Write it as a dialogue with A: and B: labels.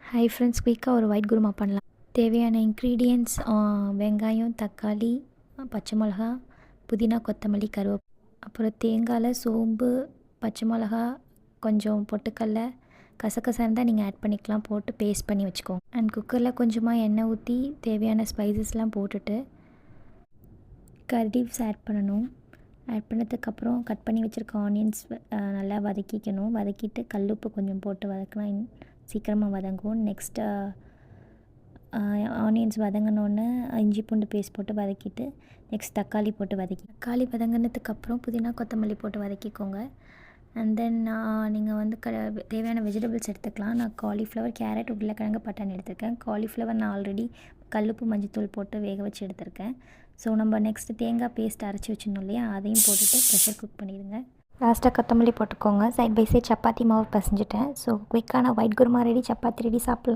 A: Hi friends, குயிக்காக ஒரு white kurma பண்ணலாம். தேவையான இன்க்ரீடியன்ட்ஸ் வெங்காயம், தக்காளி, பச்சை மிளகா, புதினா, கொத்தமல்லி, அப்புறம் தேங்காயில் சோம்பு, பச்சை மிளகா, கொஞ்சம் பொட்டுக்கடல, கசகசா இருந்தால் நீங்கள் ஆட் பண்ணிக்கலாம், போட்டு பேஸ்ட் பண்ணி வச்சுக்கோங்க. அண்ட் குக்கரில் கொஞ்சமாக எண்ணெய் ஊற்றி தேவையான ஸ்பைசஸ்லாம் போட்டுட்டு கறி லீவ்ஸ் ஆட் பண்ணணும். ஆட் பண்ணதுக்கப்புறம் கட் பண்ணி வச்சுருக்க ஆனியன்ஸ் நல்லா வதக்கிக்கணும். வதக்கிட்டு கல்லுப்பு கொஞ்சம் போட்டு வதக்கினா சீக்கிரமாக வதங்கும். நெக்ஸ்ட்டு ஆனியன்ஸ் வதங்கினோன்னே இஞ்சி பூண்டு பேஸ்ட் போட்டு வதக்கிட்டு நெக்ஸ்ட் தக்காளி போட்டு தக்காளி வதங்கினதுக்கப்புறம் புதினா கொத்தமல்லி போட்டு வதக்கிக்கோங்க. அண்ட் தென் நீங்கள் வந்து தேவையான வெஜிடபிள்ஸ் எடுத்துக்கலாம். நான் காலிஃப்ளவர், கேரட், உருளைக்கிழங்கு, பட்டாணி எடுத்திருக்கேன். காலிஃப்ளவர் நான் ஆல்ரெடி கல்லுப்பு மஞ்சத்தூள் போட்டு வேக வச்சு எடுத்திருக்கேன். ஸோ நம்ம நெக்ஸ்ட்டு தேங்காய் பேஸ்ட் அரைச்சி வச்சிடணும் இல்லையா, அதையும் போட்டுட்டு ப்ரெஷர் குக் பண்ணிடுங்க. லாஸ்ட்டாக கொத்தமல்லி போட்டுக்கோங்க. சைட் பை சைட் சப்பாத்தி மாவு பசைஞ்சிட்டேன். ஸோ குயிக்கான ஒயிட் குருமா ரெடி, சப்பாத்தி ரெடி, சாப்பிட்லாம்.